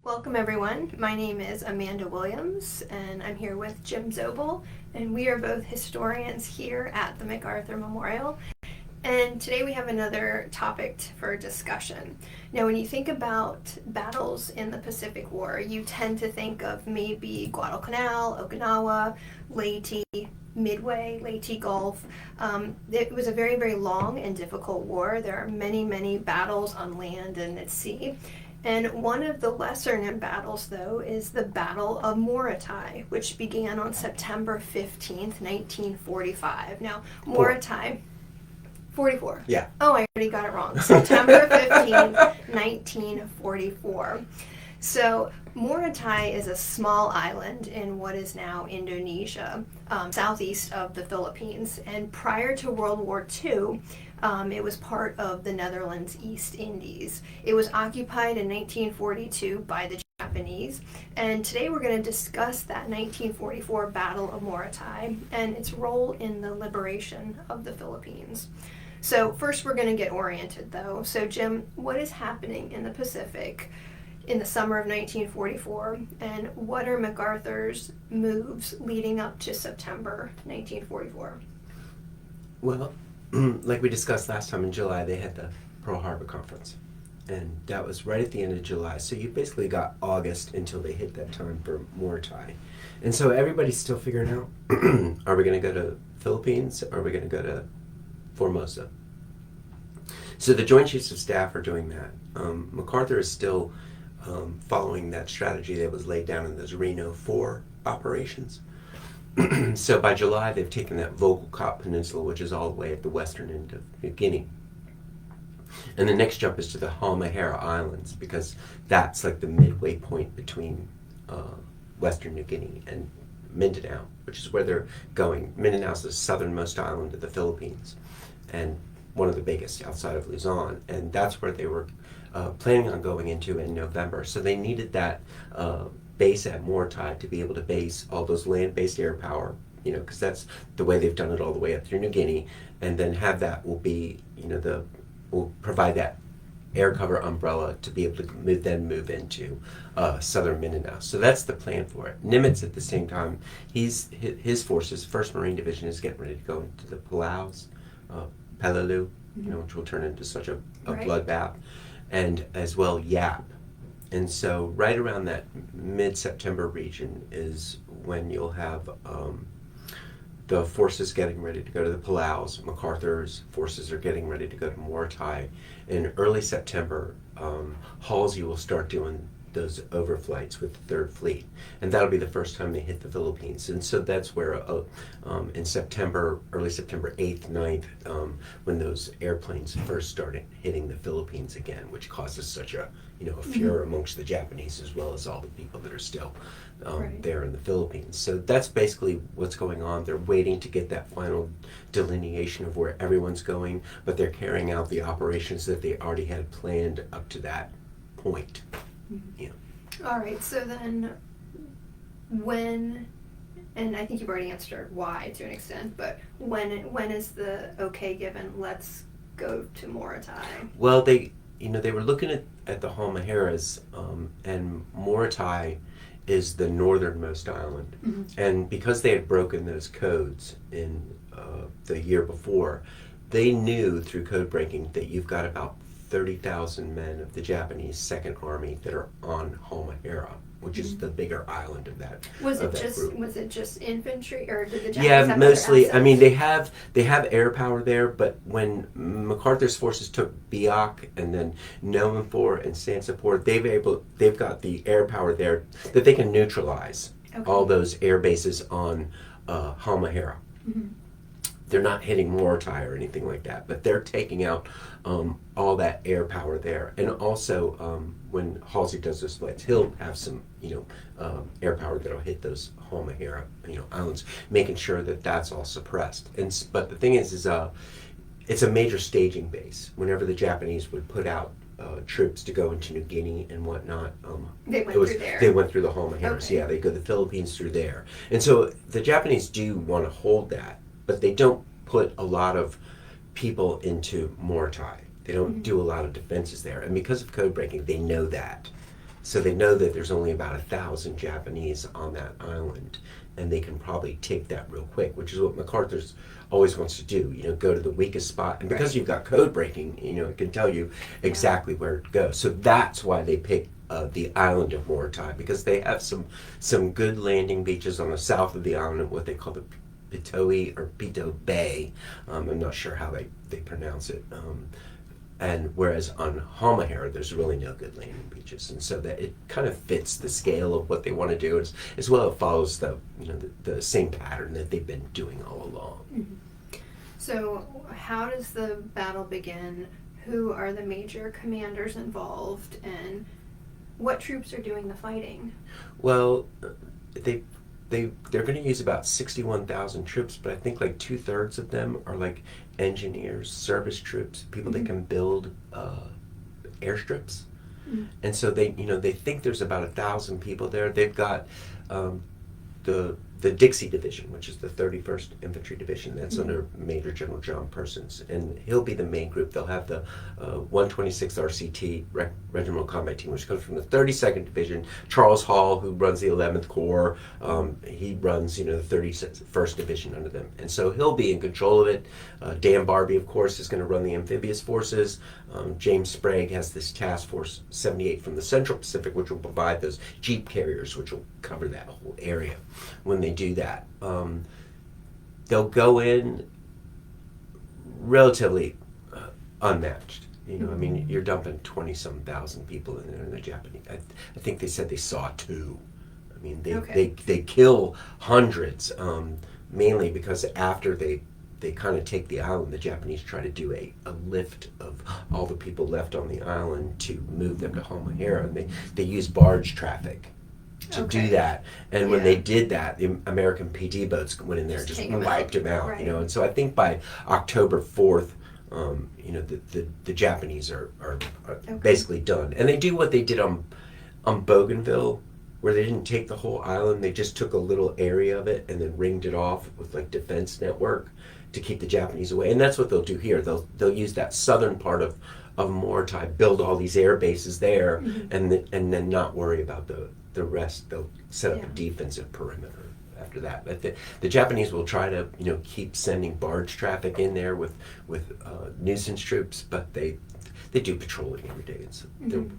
Welcome everyone. My name is Amanda Williams and I'm here with Jim Zobel, and we are both historians here at the MacArthur Memorial. And today we have another topic for discussion. Now, when you think about battles in the Pacific War, you tend to think of maybe Guadalcanal, Okinawa, Leyte, Midway, Leyte Gulf. It was a very, very long and difficult war. There are many, many battles on land and at sea. And one of the lesser known battles, though, is the Battle of Morotai, which began on September 15th, 1945. Now, Morotai, 44. Yeah. Oh, I already got it wrong. September 15th, 1944. So, Morotai is a small island in what is now Indonesia, southeast of the Philippines. And prior to World War II, it was part of the Netherlands East Indies. It was occupied in 1942 by the Japanese, and today we're going to discuss that 1944 Battle of Morotai and its role in the liberation of the Philippines. So first we're going to get oriented though. So Jim, what is happening in the Pacific in the summer of 1944, and what are MacArthur's moves leading up to September 1944? Well, like we discussed last time in July, they had the Pearl Harbor Conference. And that was right at the end of July. So you basically got August until they hit that time for Morotai. And so everybody's still figuring out, are we going to go to Philippines? Or are we going to go to Formosa? So the Joint Chiefs of Staff are doing that. MacArthur is still following that strategy that was laid down in those Reno 4 operations. So by July, they've taken that Vogelkop Peninsula, which is all the way at the western end of New Guinea. And the next jump is to the Halmahera Islands, because that's like the midway point between western New Guinea and Mindanao, which is where they're going. Mindanao is the southernmost island of the Philippines, and one of the biggest outside of Luzon. And that's where they were planning on going into in November. So they needed that base at Morotai to be able to base all those land-based air power, because that's the way they've done it all the way up through New Guinea, and then have that will be, will provide that air cover umbrella to be able to move into southern Mindanao. So that's the plan for it. Nimitz at the same time, his forces, 1st Marine Division, is getting ready to go into the Palaus, Peleliu, which will turn into such a Right. bloodbath, and as well Yap. And so right around that mid-September region is when you'll have the forces getting ready to go to the Palaus. MacArthur's forces are getting ready to go to Morotai. In early September, Halsey will start doing those overflights with the 3rd Fleet. And that'll be the first time they hit the Philippines. And so that's where in September, early September 8th, 9th, when those airplanes first started hitting the Philippines again, which causes such a furor amongst the Japanese as well as all the people that are still Right. there in the Philippines. So that's basically what's going on. They're waiting to get that final delineation of where everyone's going, but they're carrying out the operations that they already had planned up to that point. All right, so then when, and I think you've already answered why to an extent, but when is the okay given, let's go to Morotai? Well, they were looking at the Halmaheras, and Morotai is the northernmost island. Mm-hmm. And because they had broken those codes in the year before, they knew through code breaking that you've got about 30,000 men of the Japanese Second Army that are on Halmahera, which is the bigger island of that. Was it just infantry, or did the Japanese Yeah, have mostly. other I mean, assets? they have air power there, but when MacArthur's forces took Biak and then Nomenfor and Sansapor, they've got the air power there that they can neutralize all those air bases on Halmahera. Mm-hmm. They're not hitting Morotai or anything like that, but they're taking out all that air power there. And also, when Halsey does those flights, he'll have some, air power that'll hit those Halmahera, islands, making sure that that's all suppressed. But the thing is it's a major staging base. Whenever the Japanese would put out troops to go into New Guinea and whatnot, They went through there. They went through the Halmaheras. Okay. Yeah, they go the Philippines through there. And so the Japanese do want to hold that, but they don't put a lot of people into Morotai. They don't do a lot of defenses there. And because of code breaking, they know that. So they know that there's only about 1,000 Japanese on that island, and they can probably take that real quick, which is what MacArthur's always wants to do. Go to the weakest spot, and because you've got code breaking, it can tell you exactly where to go. So that's why they pick the island of Morotai, because they have some good landing beaches on the south of the island, what they call the Pitoi or Pito Bay. I'm not sure how they pronounce it. And whereas on Halmahera, there's really no good landing beaches, and so that it kind of fits the scale of what they want to do, as well. It follows the same pattern that they've been doing all along. Mm-hmm. So, how does the battle begin? Who are the major commanders involved, and what troops are doing the fighting? Well, they're going to use about 61,000 troops, but I think like 2/3 of them are like engineers, service troops, people that can build airstrips. And so they think there's about 1,000 people there. They've got the Dixie Division, which is the 31st Infantry Division. That's under Major General John Persons, and he'll be the main group. They'll have the 126th RCT Regimental Combat Team, which comes from the 32nd Division. Charles Hall, who runs the 11th Corps, he runs the 31st Division under them, and so he'll be in control of it. Dan Barbie, of course, is going to run the amphibious forces. James Sprague has this Task Force 78 from the Central Pacific, which will provide those jeep carriers, which will cover that whole area. When they do that, they'll go in relatively unmatched. I mean, you're dumping 20-some thousand people in there, and the Japanese, I think they said they saw 2. I mean, they kill hundreds, mainly because after they kind of take the island, the Japanese try to do a lift of all the people left on the island to move them to Halmahera, and they use barge traffic to do that. And when they did that, the American PD boats went in there and just wiped them out. Right. And so I think by October 4th, the Japanese are basically done. And they do what they did on Bougainville, where they didn't take the whole island, they just took a little area of it and then ringed it off with like defense network to keep the Japanese away. And that's what they'll do here. They'll use that southern part of Morotai, build all these air bases there, and then not worry about the rest. They'll set up a defensive perimeter after that. But the Japanese will try to keep sending barge traffic in there with nuisance troops, but they do patrolling every day, and so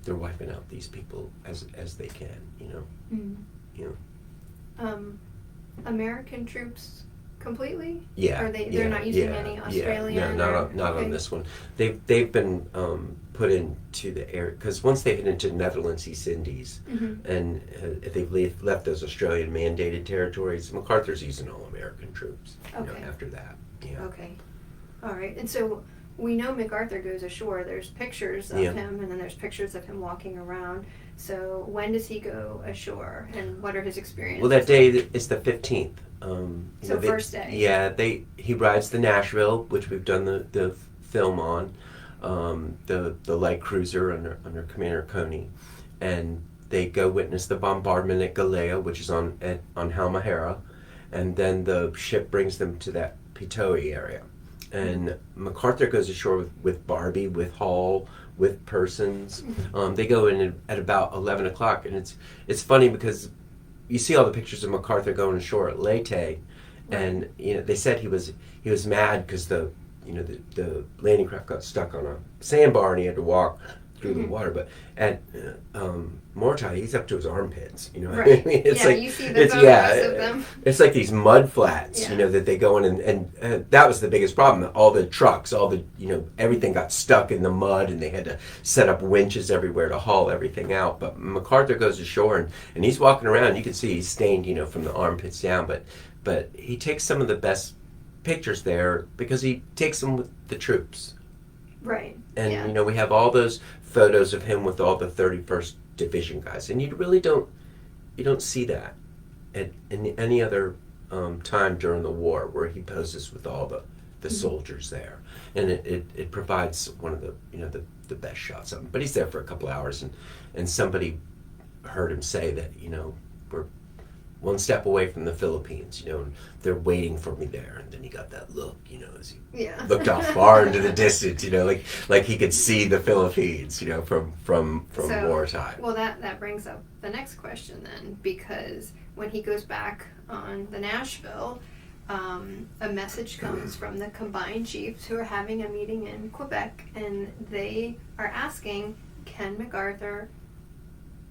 they're wiping out these people as they can. American troops completely? Yeah. Or they're not using any Australian? No, not on this one. They've been put into the air, because once they hit into Netherlands, East Indies, and they've left those Australian mandated territories, MacArthur's using all American troops after that. Yeah. Okay. All right. And so we know MacArthur goes ashore. There's pictures of him, and then there's pictures of him walking around. So when does he go ashore, and what are his experiences? Well, that day is the 15th. First day. Yeah, he rides the Nashville, which we've done the film on, the light cruiser under Commander Coney, and they go witness the bombardment at Galea, which is on Halmahera, and then the ship brings them to that Pitoi area, and MacArthur goes ashore with Barbie, with Hall, with Persons. They go in at about 11 o'clock, and it's funny because you see all the pictures of MacArthur going ashore at Leyte, and they said he was mad because the landing craft got stuck on a sandbar and he had to walk through the water. But at Morotai, he's up to his armpits. Right. I mean, it's you see the photos of them. It's like these mud flats, that they go in, and that was the biggest problem. All the trucks, everything got stuck in the mud, and they had to set up winches everywhere to haul everything out. But MacArthur goes ashore, and he's walking around. You can see he's stained, from the armpits down. But he takes some of the best pictures there because he takes them with the troops. Right. And we have all those photos of him with all the 31st Division guys, and you don't see that in any other time during the war where he poses with all the soldiers there, and it provides one of the best shots of him. But he's there for a couple hours, and somebody heard him say that one step away from the Philippines, and they're waiting for me there. And then he got that look, as he looked off far into the distance, like he could see the Philippines, from Morotai. Well, that brings up the next question then, because when he goes back on the Nashville, a message comes from the combined chiefs who are having a meeting in Quebec, and they are asking, can MacArthur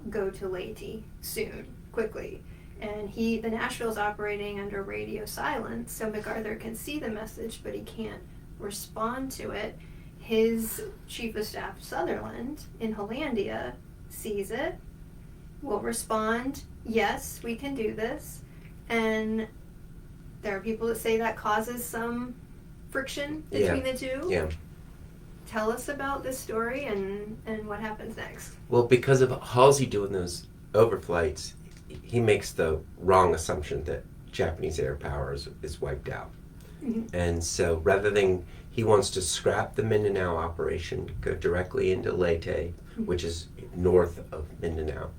go to Leyte soon, quickly? And the Nashville's operating under radio silence, so MacArthur can see the message, but he can't respond to it. His chief of staff, Sutherland, in Hollandia, sees it, will respond, yes, we can do this. And there are people that say that causes some friction between the two. Yeah. Tell us about this story and what happens next. Well, because of Halsey doing those overflights, he makes the wrong assumption that Japanese air power is wiped out. Mm-hmm. And so rather than, he wants to scrap the Mindanao operation, go directly into Leyte, mm-hmm. which is north of Mindanao.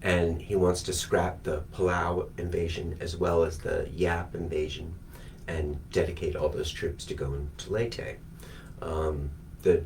And he wants to scrap the Palau invasion as well as the Yap invasion and dedicate all those troops to going to Leyte. The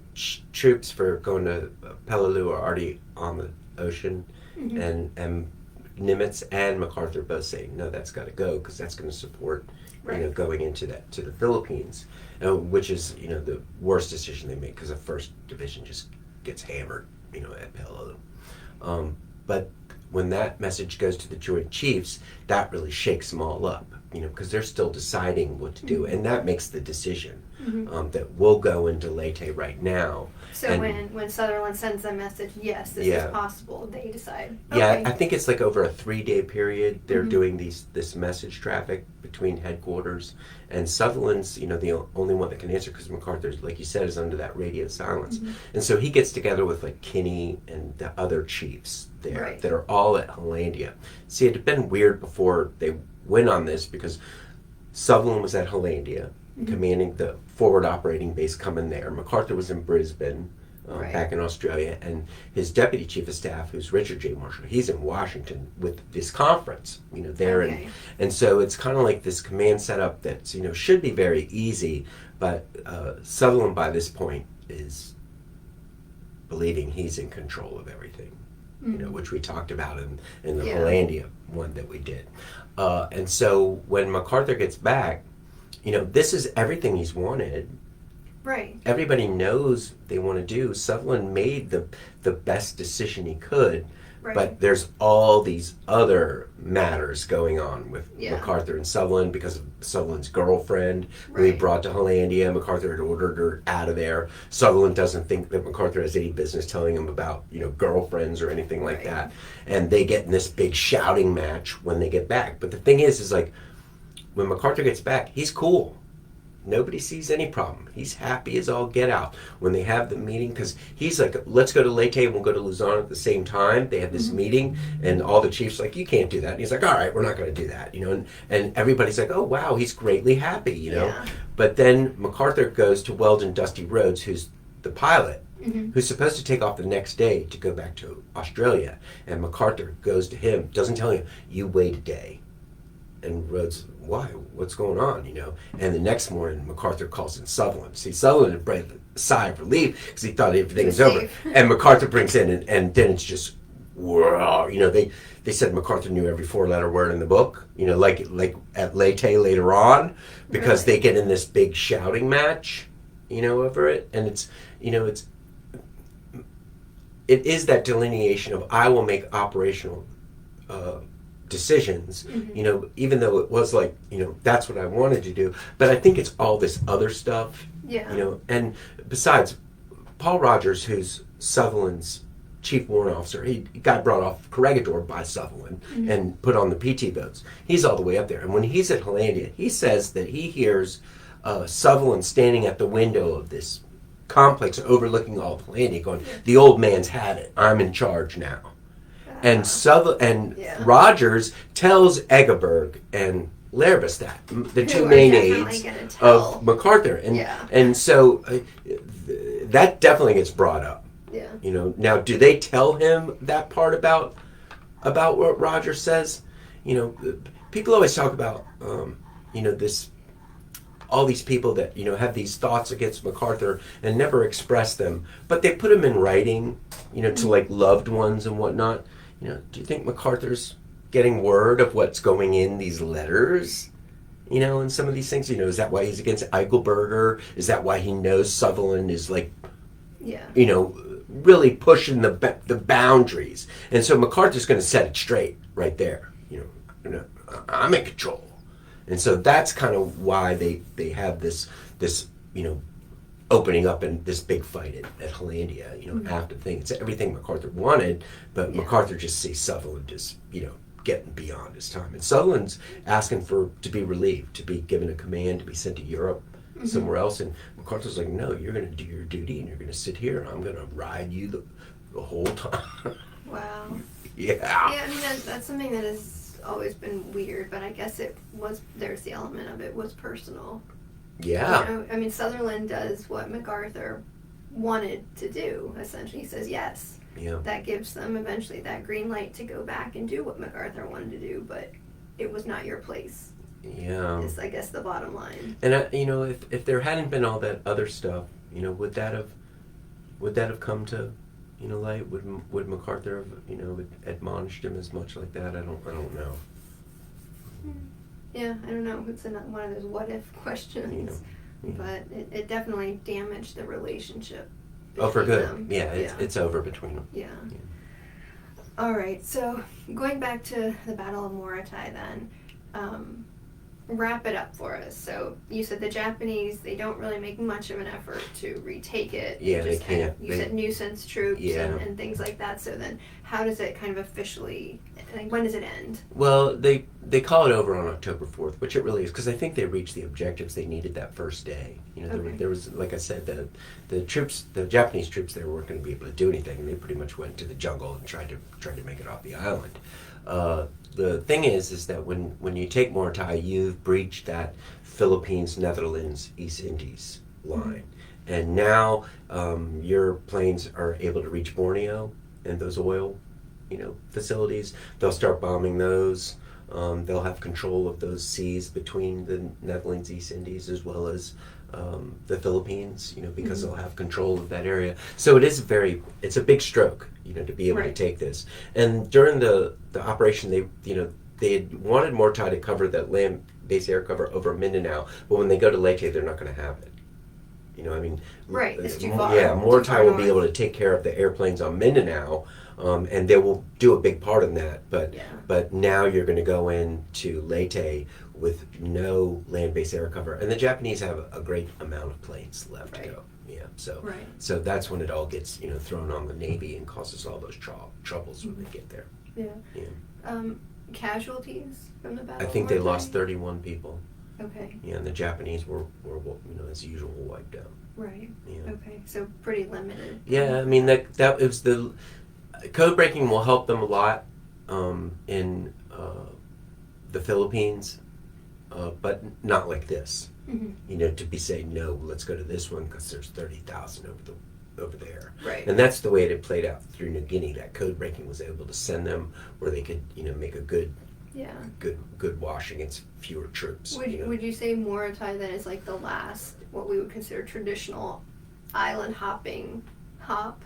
troops for going to Peleliu are already on the ocean, mm-hmm. and Nimitz and MacArthur both say, no, that's got to go because that's going to support, going into to the Philippines, which is, the worst decision they make because the 1st Division just gets hammered, at Peleliu. But when that message goes to the Joint Chiefs, that really shakes them all up, because they're still deciding what to do, mm-hmm. and that makes the decision, mm-hmm. That we'll go into Leyte right now. So when Sutherland sends a message, yes, this is possible, they decide. Okay. Yeah, I think it's like over a 3-day period, they're mm-hmm. doing this message traffic between headquarters, and Sutherland's, the only one that can answer because MacArthur, like you said, is under that radio silence. Mm-hmm. And so he gets together with like Kinney and the other chiefs there that are all at Hollandia. See, it had been weird before they went on this because Sutherland was at Hollandia, mm-hmm. commanding the forward operating base coming there. MacArthur was in Brisbane, back in Australia, and his deputy chief of staff, who's Richard J. Marshall, he's in Washington with this conference, there. Okay. And so it's kind of like this command setup that, should be very easy, but Sutherland by this point is believing he's in control of everything, mm-hmm. Which we talked about in the Hollandia one that we did. And so when MacArthur gets back, this is everything he's wanted. Right. Everybody knows they want to do. Sutherland made the best decision he could, but there's all these other matters going on with MacArthur and Sutherland because of Sutherland's girlfriend, who he brought to Hollandia. MacArthur had ordered her out of there. Sutherland doesn't think that MacArthur has any business telling him about, girlfriends or anything like that. And they get in this big shouting match when they get back. But the thing is like, when MacArthur gets back, he's cool. Nobody sees any problem. He's happy as all get out when they have the meeting, because he's like, let's go to Leyte and we'll go to Luzon at the same time. They have this mm-hmm. meeting, and all the chiefs are like, you can't do that. And he's like, all right, we're not going to do that, and everybody's like, oh, wow, he's greatly happy, Yeah. But then MacArthur goes to Weldon Dusty Rhodes, who's the pilot, mm-hmm. who's supposed to take off the next day to go back to Australia. And MacArthur goes to him, doesn't tell him, you wait a day. And Rhodes, why? What's going on? And the next morning, MacArthur calls in Sutherland. See, Sutherland had breathed a sigh of relief because he thought everything was over. And MacArthur brings in, and then it's just, whoa. They said MacArthur knew every 4-letter word in the book. Like at Leyte later on, because they get in this big shouting match, over it. And it's, it is that delineation of I will make operational decisions, mm-hmm. Even though it was like, that's what I wanted to do. But I think it's all this other stuff, and besides, Paul Rogers, who's Sutherland's chief warrant officer, he got brought off Corregidor by Sutherland mm-hmm. and put on the PT boats. He's all the way up there. And when he's at Hollandia, he says that he hears Sutherland standing at the window of this complex overlooking all of Hollandia going, the old man's had it. I'm in charge now. And Rogers tells Egeberg and Lerbus that, the two main aides of MacArthur. And so that definitely gets brought up. Yeah. Now, do they tell him that part about what Rogers says? you know, people always talk about, you know, this, all these people that, you know, have these thoughts against MacArthur and never express them, but they put them in writing, you know, to like loved ones and whatnot. You know, do you think MacArthur's getting word of what's going in these letters? You know, and some of these things, you know, is that why he's against Eichelberger? Is that why he knows Sutherland is like, Yeah. you know, really pushing the boundaries? And so MacArthur's going to set it straight right there. You know, I'm in control. And so that's kind of why they have this you know, opening up in this big fight at Hollandia, you know, after the thing. It's everything MacArthur wanted, but MacArthur just sees Sutherland as, you know, getting beyond his time. And Sutherland's asking to be relieved, to be given a command, to be sent to Europe, somewhere else. And MacArthur's like, no, you're going to do your duty and you're going to sit here and I'm going to ride you the whole time. Wow. Yeah. Yeah, I mean, that's something that has always been weird, but I guess there's the element of it was personal. Yeah. You know, I mean, Sutherland does what MacArthur wanted to do, essentially. He says yes. Yeah. That gives them eventually that green light to go back and do what MacArthur wanted to do, but it was not your place. Yeah. Is, I guess, the bottom line. And you know, if there hadn't been all that other stuff, you know, would that have come to, you know, light? Would MacArthur have, you know, admonished him as much like that? I don't know. Yeah, I don't know. It's one of those what if questions. You know. But it definitely damaged the relationship. Oh, for between good. them. Yeah, it's over between them. Yeah. All right. So going back to the Battle of Morotai, then. Wrap it up for us. So you said the Japanese, they don't really make much of an effort to retake it. Yeah, they can't. You said nuisance troops Yeah. and things like that. So then how does it kind of officially, like, when does it end? Well, they call it over on October 4th, which it really is, because I think they reached the objectives they needed that first day. You know, there was, like I said, the Japanese troops there weren't going to be able to do anything, and they pretty much went to the jungle and tried to make it off the island. The thing is that when you take Morotai, you've breached that Philippines, Netherlands, East Indies line. And now your planes are able to reach Borneo and those oil, you know, facilities. They'll start bombing those. They'll have control of those seas between the Netherlands, East Indies, as well as the Philippines, you know, because they'll have control of that area. So it's a big stroke, you know, to be able to take this. And during the operation, they had wanted Morotai to cover that land base air cover over Mindanao, but when they go to Leyte, they're not going to have it. You know, I mean, It's too far. Yeah, Morotai will be north. able to take care of the airplanes on Mindanao, and they will do a big part in that. But now you're going to go into Leyte with no land-based air cover, and the Japanese have a great amount of planes left to go. Yeah, so that's when it all gets, you know, thrown on the Navy and causes all those troubles when they get there. Yeah. Casualties from the battle? I think they lost 31 people. Okay. Yeah, and the Japanese were you know, as usual, wiped out. Right. Yeah. Okay, so pretty limited. Yeah, I mean that was the code breaking will help them a lot in the Philippines, but not like this. You know, to be saying no, let's go to this one because there's 30,000 over there. Right. And that's the way it had played out through New Guinea. That code breaking was able to send them where they could, you know, make a good wash against fewer troops. Would you say Morotai then is like the last, what we would consider traditional island hopping hop?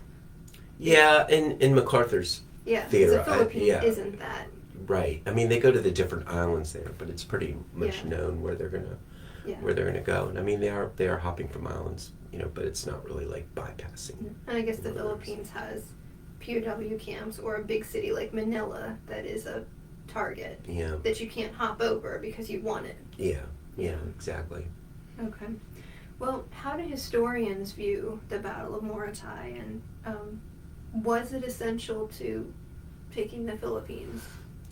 Yeah, in MacArthur's theater. The Philippines isn't that. Right. I mean, they go to the different islands there, but it's pretty much known where they're gonna go. And I mean, they are hopping from islands, you know, but it's not really like bypassing. And I guess the Philippines has POW camps or a big city like Manila that is a target that you can't hop over because you want it. Yeah, exactly. Okay. Well, how do historians view the Battle of Morotai, and was it essential to taking the Philippines?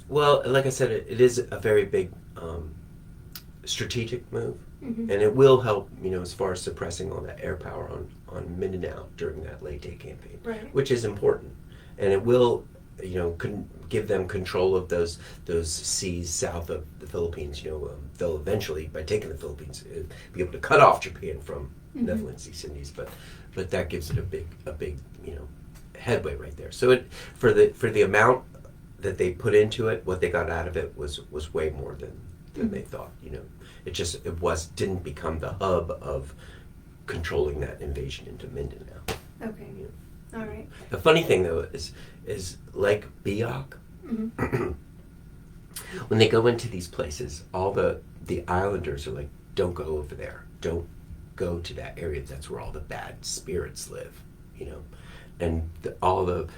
Well, like I said, it is a very big strategic move, and it will help, you know, as far as suppressing all that air power on Mindanao during that Leyte campaign, which is important, and it will, you know, give them control of those seas south of the Philippines. You know, they'll eventually, by taking the Philippines, be able to cut off Japan from Netherlands, East Indies, but that gives it a big, you know, headway right there. So for the amount that they put into it, what they got out of it was way more than Mm-hmm. they thought. Didn't become the hub of controlling that invasion into Mindanao. Okay. All right. The funny thing though is Lake Biak. Mm-hmm. When they go into these places, all the islanders are like, don't go over there. Don't go to that area. That's where all the bad spirits live, And all the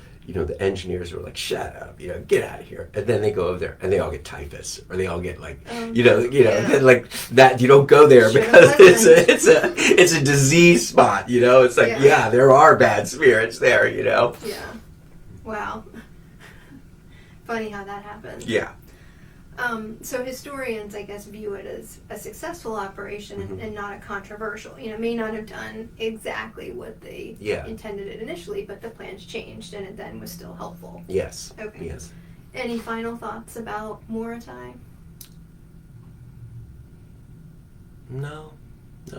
engineers were like, shut up, get out of here. And then they go over there and they all get typhus, or they all get like, Yeah. like that. You don't go there Should've because listened. it's a disease spot. It's like, Yeah. there are bad spirits there. Yeah. Wow. Funny how that happened. Yeah. So historians, I guess, view it as a successful operation Mm-hmm. and not a controversial. May not have done exactly what they intended it initially, but the plans changed and it then was still helpful. Yes. Okay. Yes. Any final thoughts about Morotai? No.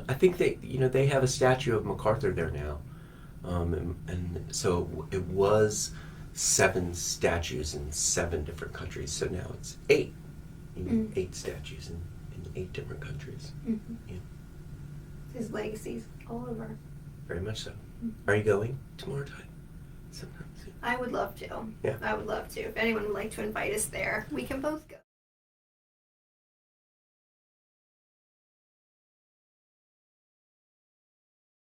I think they have a statue of MacArthur there now, and so it was 7 statues in 7 different countries. So now it's 8. 8 statues in 8 different countries. Mm-hmm. Yeah. His legacy's all over. Very much so. Mm-hmm. Are you going to Morotai sometime soon? I would love to. Yeah. I would love to. If anyone would like to invite us there, we can both go.